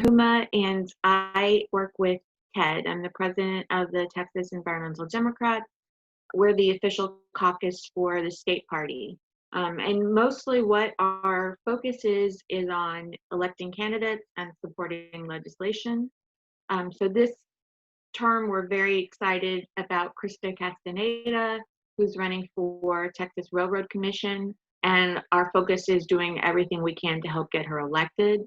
Huma, and I work with TED. I'm the president of the Texas Environmental Democrats. We're the official caucus for the state party. And mostly what our focus is on electing candidates and supporting legislation. So this term, we're very excited about Krista Castaneda, who's running for Texas Railroad Commission. And our focus is doing everything we can to help get her elected.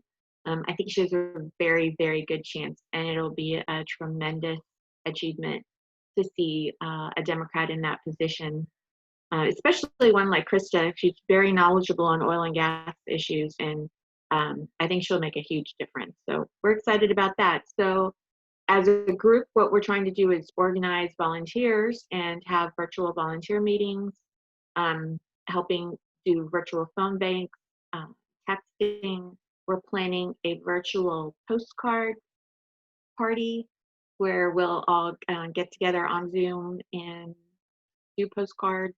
I think she has a very, very good chance, and it'll be a tremendous achievement to see a Democrat in that position, especially one like Krista. She's very knowledgeable on oil and gas issues, and I think she'll make a huge difference. So we're excited about that. So as a group, what we're trying to do is organize volunteers and have virtual volunteer meetings, helping do virtual phone banks, texting. We're planning a virtual postcard party where we'll all get together on Zoom and do postcards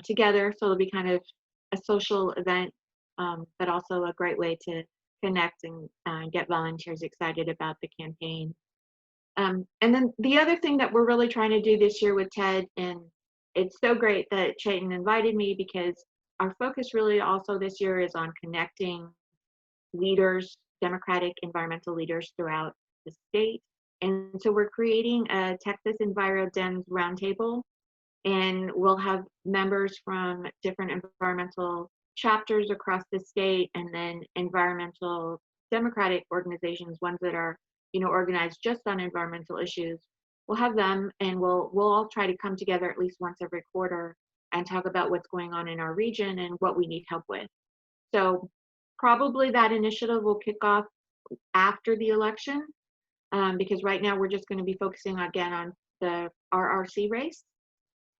together. So it'll be kind of a social event, but also a great way to connect and get volunteers excited about the campaign. And then the other thing that we're really trying to do this year with TED, and it's so great that Chayton invited me, because our focus really also this year is on connecting leaders, Democratic environmental leaders throughout the state. And so we're creating a Texas Enviro Dems Roundtable, and we'll have members from different environmental chapters across the state, and then environmental Democratic organizations, ones that are organized just on environmental issues. We'll have them, and we'll all try to come together at least once every quarter and talk about what's going on in our region and what we need help with. So probably that initiative will kick off after the election, because right now we're just going to be focusing again on the RRC race.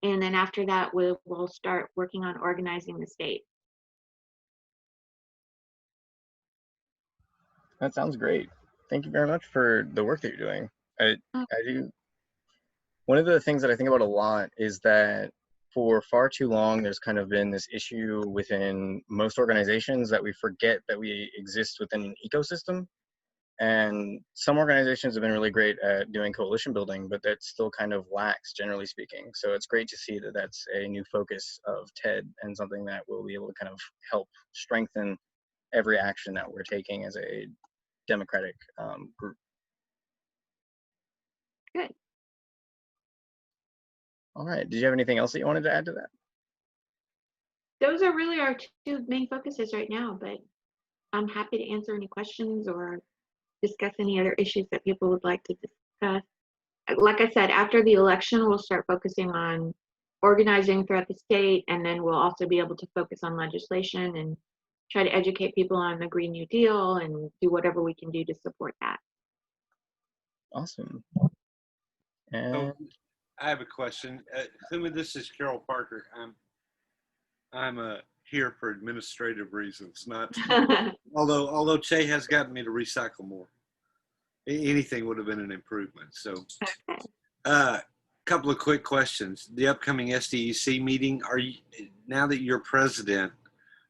And then after that, we'll start working on organizing the state. That sounds great. Thank you very much for the work that you're doing. I do. One of the things that I think about a lot is that for far too long, there's kind of been this issue within most organizations that we forget that we exist within an ecosystem. And some organizations have been really great at doing coalition building, but that still kind of lacks, generally speaking. So it's great to see that that's a new focus of TED and something that will be able to kind of help strengthen every action that we're taking as a democratic group. Good. All right. Did you have anything else that you wanted to add to that? Those are really our two main focuses right now, but I'm happy to answer any questions or discuss any other issues that people would like to discuss. Like I said, after the election, we'll start focusing on organizing throughout the state, and then we'll also be able to focus on legislation and try to educate people on the Green New Deal and do whatever we can do to support that. Awesome. And I have a question. Huma, this is Carol Parker. I'm here for administrative reasons, not although Che has gotten me to recycle more. Anything would have been an improvement. So, couple of quick questions. The upcoming SDEC meeting, now that you're president,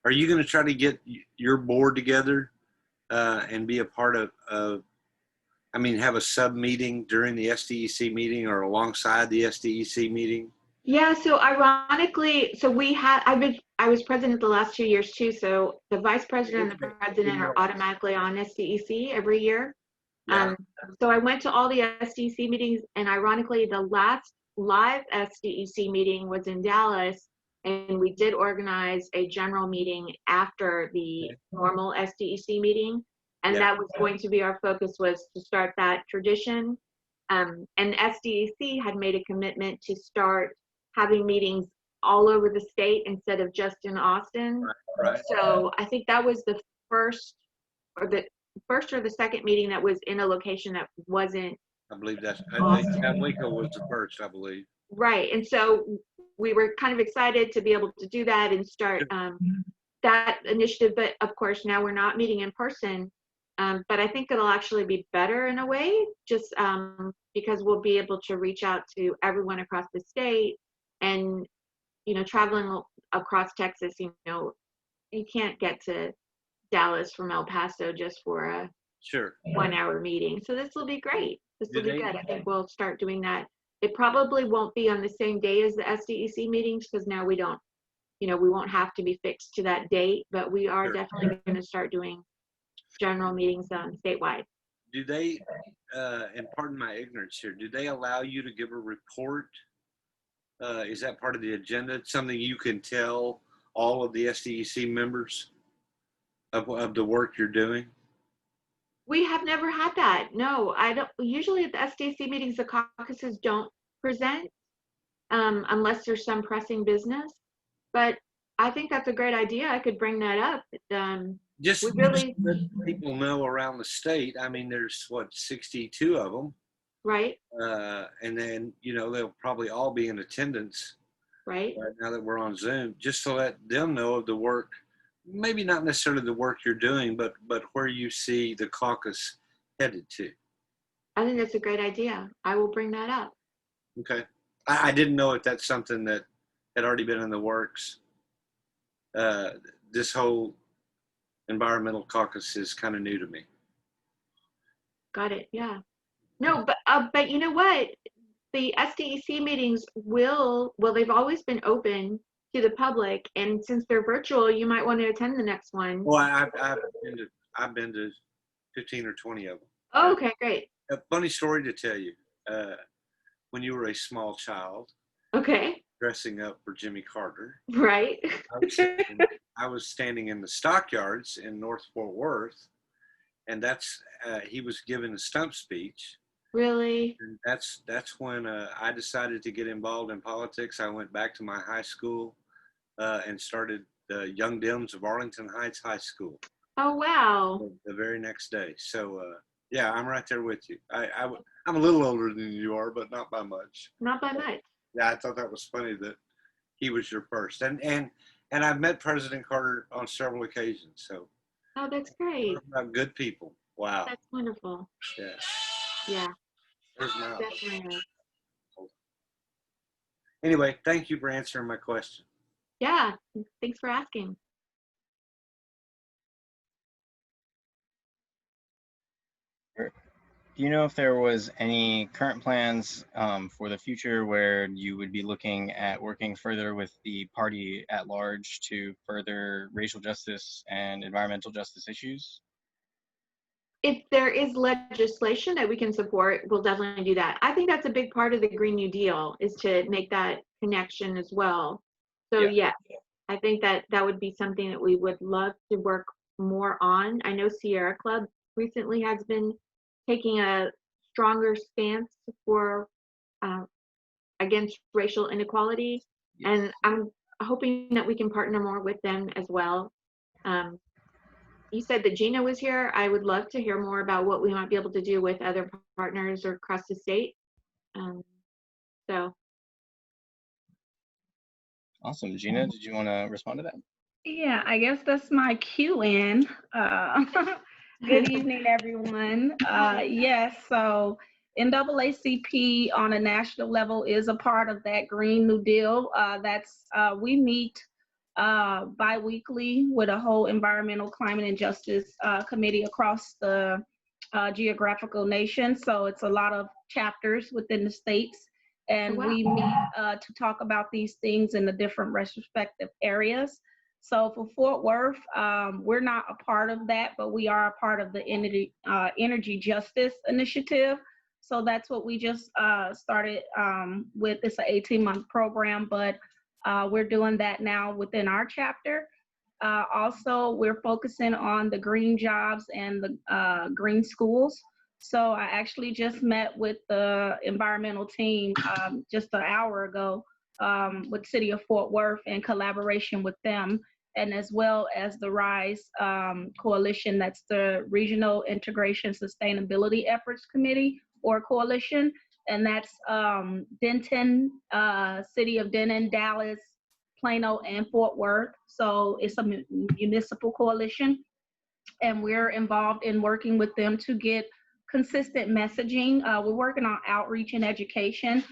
are you going to try to get your board together and be a part of have a sub meeting during the SDEC meeting or alongside the SDEC meeting? Yeah, so ironically, I was president the last 2 years too, so the vice president and the president are automatically on SDEC every year. Yeah. So I went to all the SDEC meetings, and ironically, the last live SDEC meeting was in Dallas, and we did organize a general meeting after the normal SDEC meeting, and that was going to be our focus, was to start that tradition. And SDEC had made a commitment to start having meetings all over the state instead of just in Austin. Right. So I think that was the first or the second meeting that was in a location that wasn't. I believe Waco was the first, I believe. Right, and so we were kind of excited to be able to do that and start that initiative. But of course, now we're not meeting in person. But I think it'll actually be better in a way, just because we'll be able to reach out to everyone across the state. And traveling across Texas, you can't get to Dallas from El Paso just for a Sure. 1 hour meeting. So this will be great. This will Do be they- good. I think we'll start doing that. It probably won't be on the same day as the SDEC meetings because now we don't, we won't have to be fixed to that date, but we are Sure. definitely going to start doing general meetings statewide. Do they, and pardon my ignorance here, do they allow you to give a report? Is that part of the agenda? Something you can tell all of the SDEC members of the work you're doing? We have never had that. No, I don't. Usually at the SDC meetings, the caucuses don't present unless there's some pressing business. But I think that's a great idea. I could bring that up. Just We really, just let people know around the state. I mean, there's what, 62 of them, right, and then they'll probably all be in attendance right. now that we're on Zoom, just to let them know of the work. Maybe not necessarily the work you're doing, but where you see the caucus headed to. I think that's a great idea. I will bring that up. Okay. I didn't know if that's something that had already been in the works. This whole environmental caucus is kind of new to me. Got it. Yeah. No, but you know what? The SDEC meetings they've always been open to the public, and since they're virtual, you might want to attend the next one. Well, I've been to 15 or 20 of them. Oh, okay, great. A funny story to tell you. When you were a small child, Okay, dressing up for Jimmy Carter, right. I was standing in the stockyards in North Fort Worth, and he was giving a stump speech. Really? And that's when I decided to get involved in politics. I went back to my high school and started the Young Dems of Arlington Heights High School. Oh, wow. The very next day. So yeah, I'm right there with you. I'm a little older than you are, but not by much. Not by much. Yeah, I thought that was funny that he was your first. And I've met President Carter on several occasions. So Oh, that's great. about good people. Wow. That's wonderful. Yeah. Yeah, There's my definitely. Anyway, thank you for answering my question. Yeah, thanks for asking. Do you know if there was any current plans for the future where you would be looking at working further with the party at large to further racial justice and environmental justice issues? If there is legislation that we can support, we'll definitely do that. I think that's a big part of the Green New Deal is to make that connection as well. So Yeah. yes, I think that would be something that we would love to work more on. I know Sierra Club recently has been taking a stronger stance for against racial inequality, and I'm hoping that we can partner more with them as well. You said that Gena was here. I would love to hear more about what we might be able to do with other partners or across the state. So. Awesome. Gena, did you want to respond to that? Yeah, I guess that's my cue in. Good evening, everyone. Yes, so NAACP on a national level is a part of that Green New Deal. We meet bi-weekly with a whole environmental, climate, and justice committee across the geographical nation. So it's a lot of chapters within the states. And we meet to talk about these things in the different respective areas. So for Fort Worth, we're not a part of that, but we are a part of the Energy Justice Initiative. So that's what we just started with. It's an 18-month program, but we're doing that now within our chapter. Also, we're focusing on the green jobs and the green schools. So I actually just met with the environmental team just an hour ago with City of Fort Worth in collaboration with them, and as well as the RISE Coalition, that's the Regional Integration Sustainability Efforts Committee or Coalition, and that's Denton, City of Denton, Dallas, Plano, and Fort Worth. So it's a municipal coalition, and we're involved in working with them to get consistent messaging. We're working on outreach and education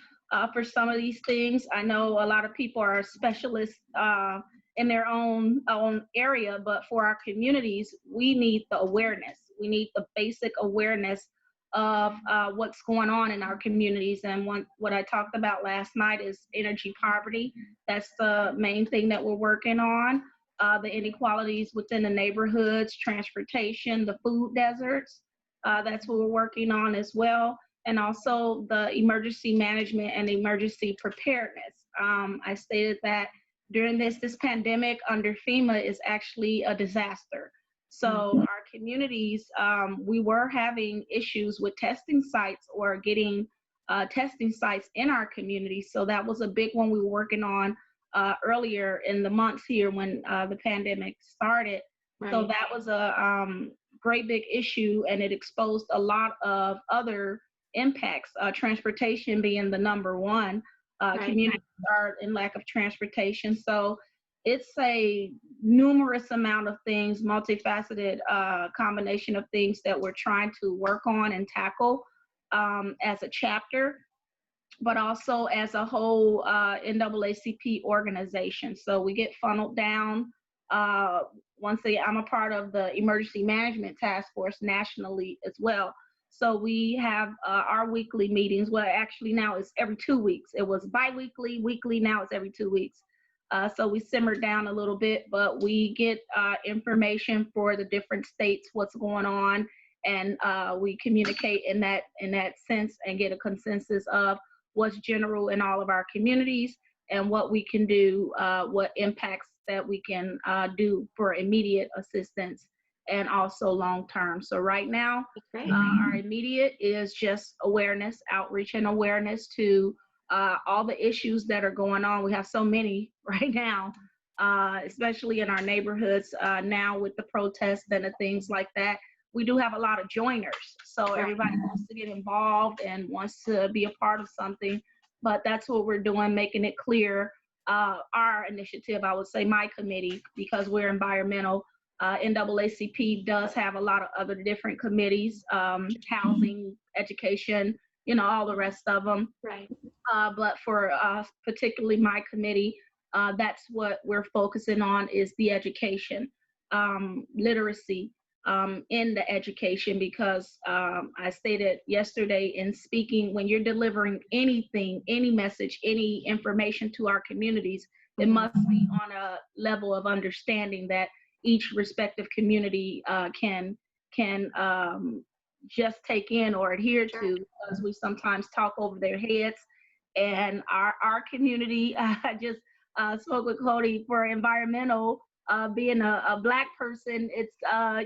for some of these things. I know a lot of people are specialists in their own area, but for our communities, we need the awareness. We need the basic awareness of what's going on in our communities. And what I talked about last night is energy poverty. That's the main thing that we're working on. The inequalities within the neighborhoods, transportation, the food deserts. That's what we're working on as well. And also the emergency management and emergency preparedness. I stated that during this pandemic under FEMA is actually a disaster. So our communities, we were having issues with testing sites or getting testing sites in our community. So that was a big one we were working on earlier in the months here when the pandemic started. Right. So that was a great big issue, and it exposed a lot of other impacts, transportation being the number one. Right. Communities are in lack of transportation. So it's a numerous amount of things, multifaceted combination of things that we're trying to work on and tackle as a chapter, but also as a whole NAACP organization. So we get funneled down. Once again, I'm a part of the Emergency Management Task Force nationally as well. So we have our weekly meetings. Well, actually now it's every 2 weeks. It was bi-weekly, weekly, now it's every 2 weeks. So we simmered down a little bit, but we get information for the different states, what's going on, and we communicate in that sense and get a consensus of what's general in all of our communities and what we can do, what impacts that we can do for immediate assistance and also long-term. So right now, our immediate is just awareness, outreach and awareness to all the issues that are going on. We have so many right now, especially in our neighborhoods now with the protests and the things like that. We do have a lot of joiners. So everybody wants to get involved and wants to be a part of something, but that's what we're doing, making it clear. Our initiative, I would say my committee, because we're environmental, NAACP does have a lot of other different committees, housing, education, you know, all the rest of them. Right. But for particularly my committee, that's what we're focusing on is the education, literacy in the education, because I stated yesterday in speaking, when you're delivering anything, any message, any information to our communities, it must be on a level of understanding that each respective community can just take in or adhere to, because we sometimes talk over their heads. And our community, I just spoke with Cody for environmental, being a Black person, it's,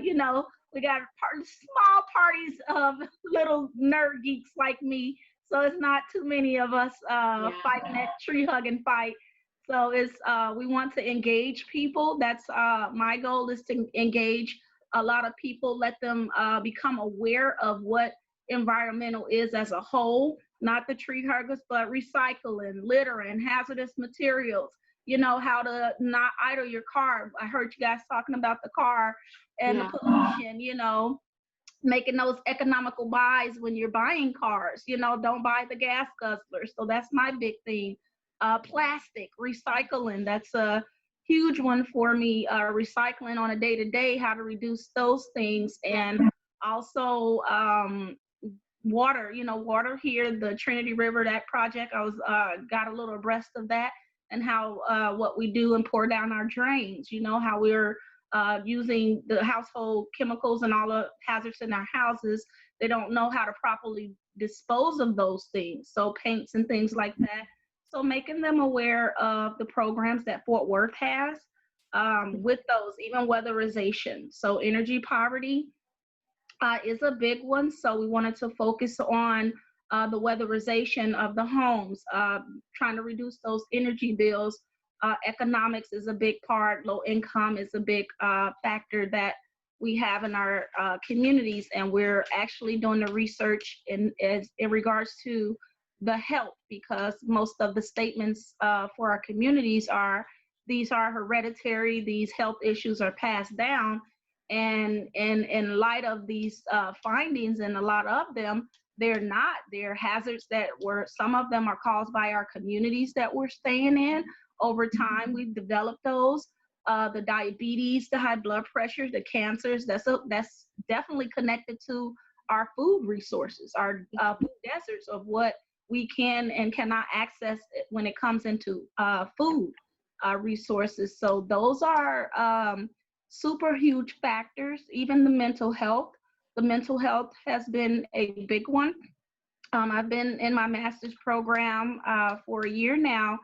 you know, we got small parties of little nerd geeks like me. So it's not too many of us fighting that tree hugging fight. So it's, we want to engage people. That's my goal, is to engage a lot of people, let them become aware of what environmental is as a whole, not the tree huggers, but recycling, littering, hazardous materials, you know, how to not idle your car. I heard you guys talking about the car and the pollution, you know, making those economical buys when you're buying cars, you know, don't buy the gas guzzlers. So that's my big thing. Plastic, recycling, that's a huge one for me. Recycling on a day-to-day, how to reduce those things. And also water, you know, water here, the Trinity River, that project, I was got a little abreast of that, and how what we do and pour down our drains, you know, how we're using the household chemicals and all the hazards in our houses. They don't know how to properly dispose of those things. So paints and things like that. So making them aware of the programs that Fort Worth has with those, even weatherization. So energy poverty is a big one. So we wanted to focus on the weatherization of the homes, trying to reduce those energy bills. Economics is a big part. Low income is a big factor that we have in our communities. And we're actually doing the research in regards to the health, because most of the statements for our communities are, these are hereditary, these health issues are passed down. And in light of these findings, and a lot of them, they're hazards that some of them are caused by our communities that we're staying in. Over time, we've developed those, the diabetes, the high blood pressure, the cancers, that's definitely connected to our food resources, our food deserts of what we can and cannot access when it comes into food resources. So those are super huge factors. Even the mental health. The mental health has been a big one. I've been in my master's program for a year now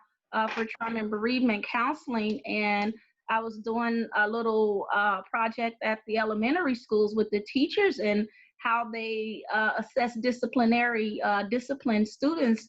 for trauma and bereavement counseling, and I was doing a little project at the elementary schools with the teachers and how they assess disciplined students.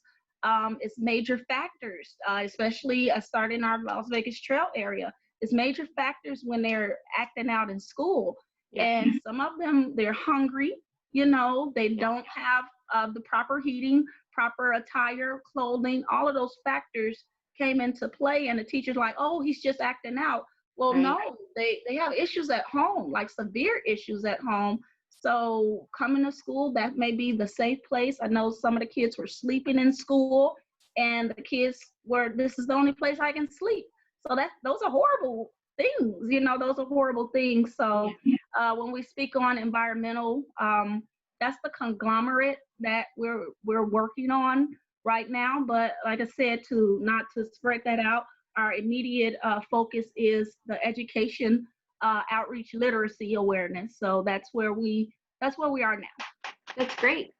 It's major factors, especially starting our Las Vegas Trail area. It's major factors when they're acting out in school. Yeah. And some of them, they're hungry, you know, they don't have the proper heating, proper attire, clothing, all of those factors came into play, and the teacher's like, oh, he's just acting out. Well, right. No, they have issues at home, like severe issues at home. So coming to school, that may be the safe place. I know some of the kids were sleeping in school, and the kids were, this is the only place I can sleep. So those are horrible things, you know, those are horrible things. So when we speak on environmental, that's the conglomerate that we're working on right now. But like I said, not to spread that out, our immediate focus is the education, outreach, literacy awareness. So that's where we are now. That's great.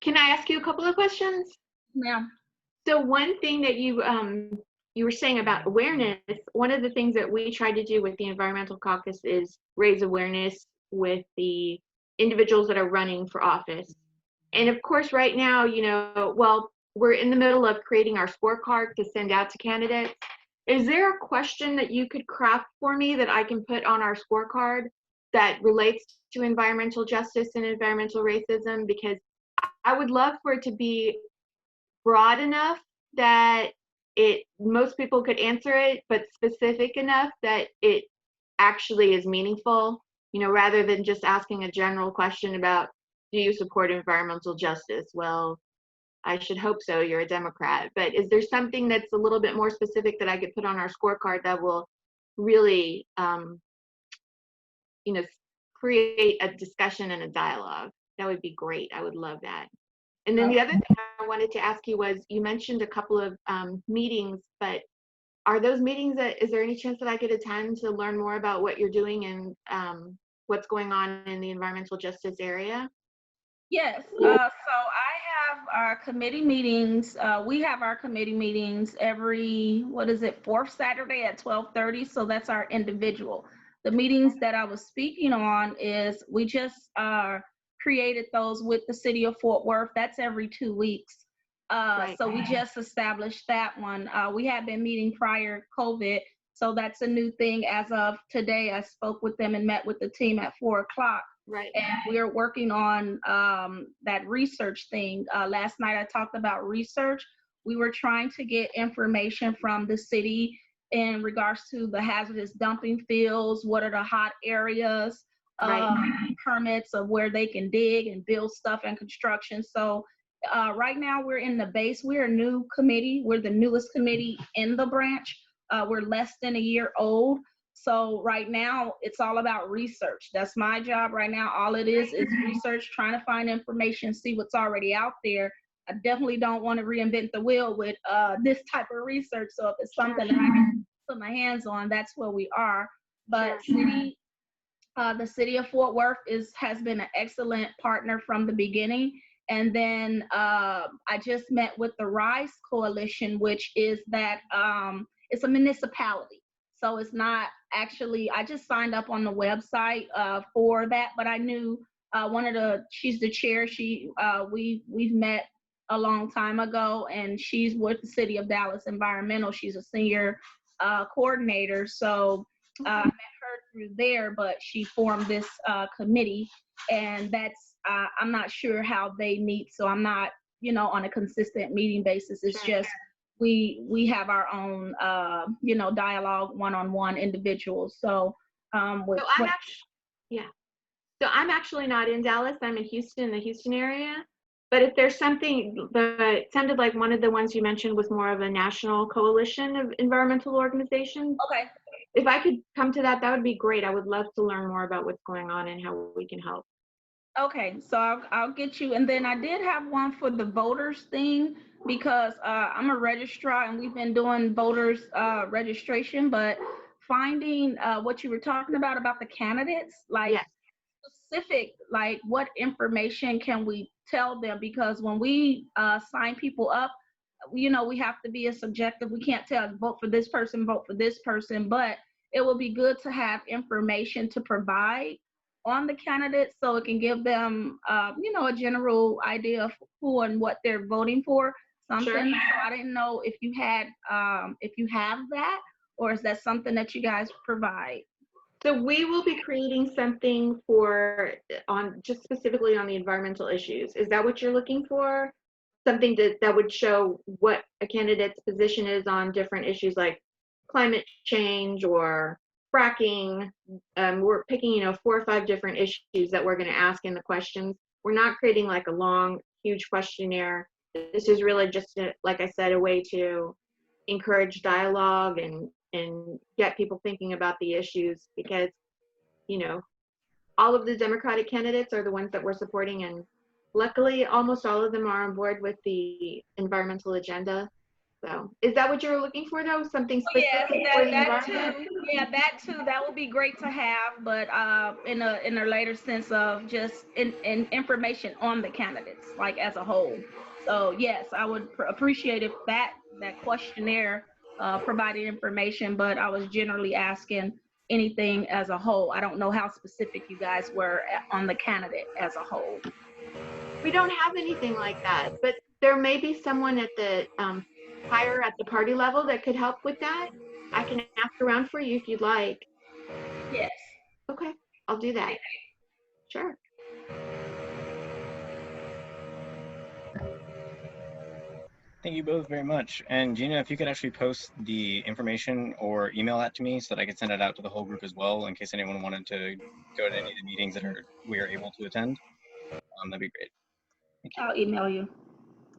Can I ask you a couple of questions? Yeah. So one thing that you were saying about awareness, one of the things that we try to do with the Environmental Caucus is raise awareness with the individuals that are running for office. And of course, right now, you know, well, we're in the middle of creating our scorecard to send out to candidates. Is there a question that you could craft for me that I can put on our scorecard that relates to environmental justice and environmental racism? Because I would love for it to be broad enough that most people could answer it, but specific enough that it actually is meaningful, you know, rather than just asking a general question about, do you support environmental justice? Well, I should hope so, you're a Democrat. But is there something that's a little bit more specific that I could put on our scorecard that will really, you know, create a discussion and a dialogue? That would be great. I would love that. And then the other thing I wanted to ask you was, you mentioned a couple of meetings, but are those meetings is there any chance that I could attend to learn more about what you're doing and what's going on in the environmental justice area? Yes. So I have our committee meetings. We have our committee meetings every, fourth Saturday at 12:30. So that's our individual. The meetings that I was speaking on is we just created those with the city of Fort Worth. That's every 2 weeks. Right. So we just established that one. We had been meeting prior COVID. So that's a new thing as of today. I spoke with them and met with the team at 4 o'clock. Right. And we're working on that research thing. Last night I talked about research. We were trying to get information from the city in regards to the hazardous dumping fields, what are the hot areas, permits of where they can dig and build stuff and construction. So right now we're in the base. We're a new committee. We're the newest committee in the branch. We're less than a year old. So right now it's all about research. That's my job right now. All it is research, trying to find information, see what's already out there. I definitely don't want to reinvent the wheel with this type of research. So if it's something that I can put my hands on, that's where we are. But the city of Fort Worth has been an excellent partner from the beginning. And then I just met with the RISE Coalition, which is that it's a municipality. So it's not actually, I just signed up on the website for that, but I knew she's the chair. We've met a long time ago, and she's with the City of Dallas Environmental. She's a senior coordinator. So I met her through there, but she formed this committee, and that's, I'm not sure how they meet. So I'm not, you know, on a consistent meeting basis. It's just, we have our own, you know, dialogue, one-on-one individuals. So, I'm actually not in Dallas. I'm in Houston, the Houston area. But if there's something it sounded like one of the ones you mentioned was more of a national coalition of environmental organizations. Okay. if I could come to that, that would be great. I would love to learn more about what's going on and how we can help. Okay, so I'll get you. And then I did have one for the voters thing because I'm a registrar and we've been doing voters registration, but finding what you were talking about the candidates, like Yes. specific, like what information can we tell them? Because when we sign people up, you know, we have to be a subjective. We can't tell vote for this person, but it will be good to have information to provide on the candidates so it can give them, you know, a general idea of who and what they're voting for. Something. Sure. So I didn't know if you had, if you have that, or is that something that you guys provide? So we will be creating something for on just specifically on the environmental issues. Is that what you're looking for? Something that would show what a candidate's position is on different issues like climate change or fracking. We're picking, you know, 4 or 5 different issues that we're going to ask in the questions. We're not creating like a long, huge questionnaire. This is really just, like I said, a way to encourage dialogue and get people thinking about the issues because, you know, all of the Democratic candidates are the ones that we're supporting, and luckily almost all of them are on board with the environmental agenda. So is that what you're looking for though? Something Yes, specific for the that environment? too. Yeah, that too. That would be great to have, but in a later sense of just in information on the candidates, like as a whole. So yes, I would appreciate if that questionnaire provided information, but I was generally asking anything as a whole. I don't know how specific you guys were on the candidate as a whole. We don't have anything like that, but there may be someone at the higher at the party level that could help with that. I can ask around for you if you'd like. Yes. Okay, I'll do that. Sure. Thank you both very much. And Gena, if you could actually post the information or email that to me so that I could send it out to the whole group as well in case anyone wanted to go to any of the meetings that we are able to attend, that'd be great. Thank you. I'll email you.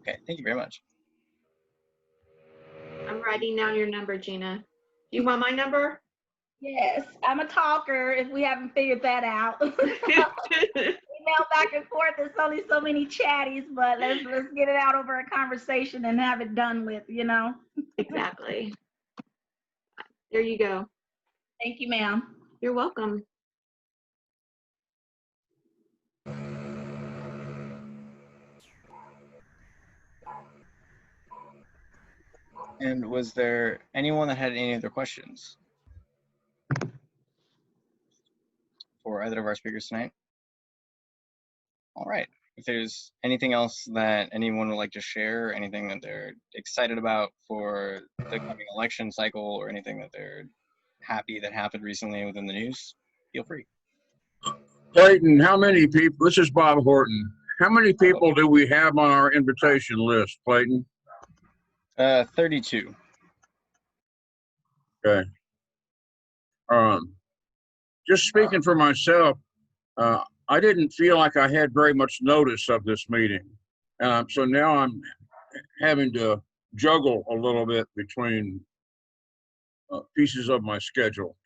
Okay, thank you very much. I'm writing down your number, Gena. Do you want my number? Yes, I'm a talker if we haven't figured that out. Email back and forth, there's only so many chatties, but let's get it out over a conversation and have it done with, you know? Exactly. There you go. Thank you, ma'am. You're welcome. And was there anyone that had any other questions for either of our speakers tonight? All right. If there's anything else that anyone would like to share, anything that they're excited about for the coming election cycle, or anything that they're happy that happened recently within the news, feel free. Clayton, how many people, this is Bob Horton, how many people do we have on our invitation list, Clayton? 32. Okay. Just speaking for myself, I didn't feel like I had very much notice of this meeting. So now I'm having to juggle a little bit between pieces of my schedule.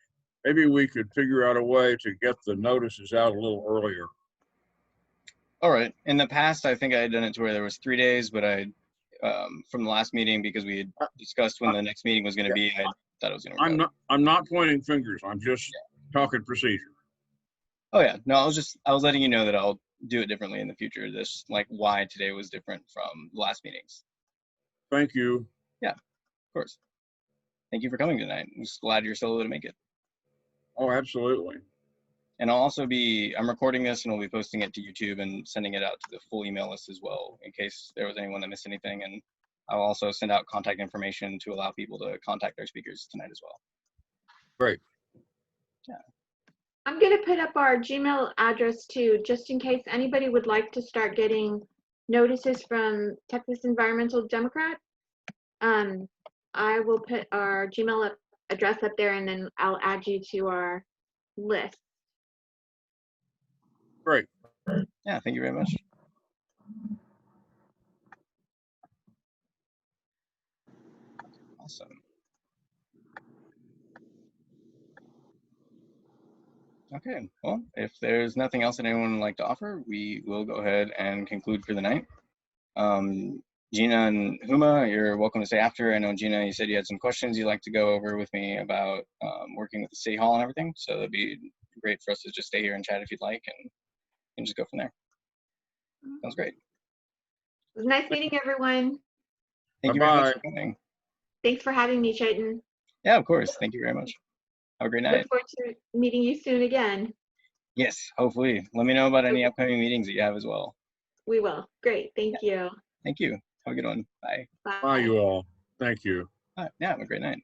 Maybe we could figure out a way to get the notices out a little earlier. All right. In the past, I think I had done it to where there was 3 days, but I, from the last meeting, because we had discussed when the next meeting was going to be, I thought it was going to work. I'm not pointing fingers. I'm just talking procedure. Oh yeah, no, I was letting you know that I'll do it differently in the future. This, like, why today was different from the last meetings. Thank you. Yeah, of course. Thank you for coming tonight. I'm just glad you're still able to make it. Oh, absolutely. And I'm recording this and we'll be posting it to YouTube and sending it out to the full email list as well, in case there was anyone that missed anything. And I'll also send out contact information to allow people to contact their speakers tonight as well. Great. Yeah. I'm going to put up our Gmail address too, just in case anybody would like to start getting notices from Texas Environmental Democrat. I will put our Gmail address up there and then I'll add you to our list. Great. Yeah, thank you very much. Awesome. Okay, well, if there's nothing else that anyone would like to offer, we will go ahead and conclude for the night. Gena and Huma, you're welcome to stay after. I know, Gena, you said you had some questions you'd like to go over with me about working with the City Hall and everything, so it'd be great for us to just stay here and chat if you'd like, and just go from there. Sounds great. It was nice meeting everyone. Thank you very much Bye-bye. for coming. Thanks for having me, Chayton. Yeah, of course. Thank you very much. Have a great night. Look forward to meeting you soon again. Yes, hopefully. Let me know about any upcoming meetings that you have as well. We will. Great. Thank you. Thank you. Have a good one. Bye. Bye, you all. Thank you. Yeah, have a great night.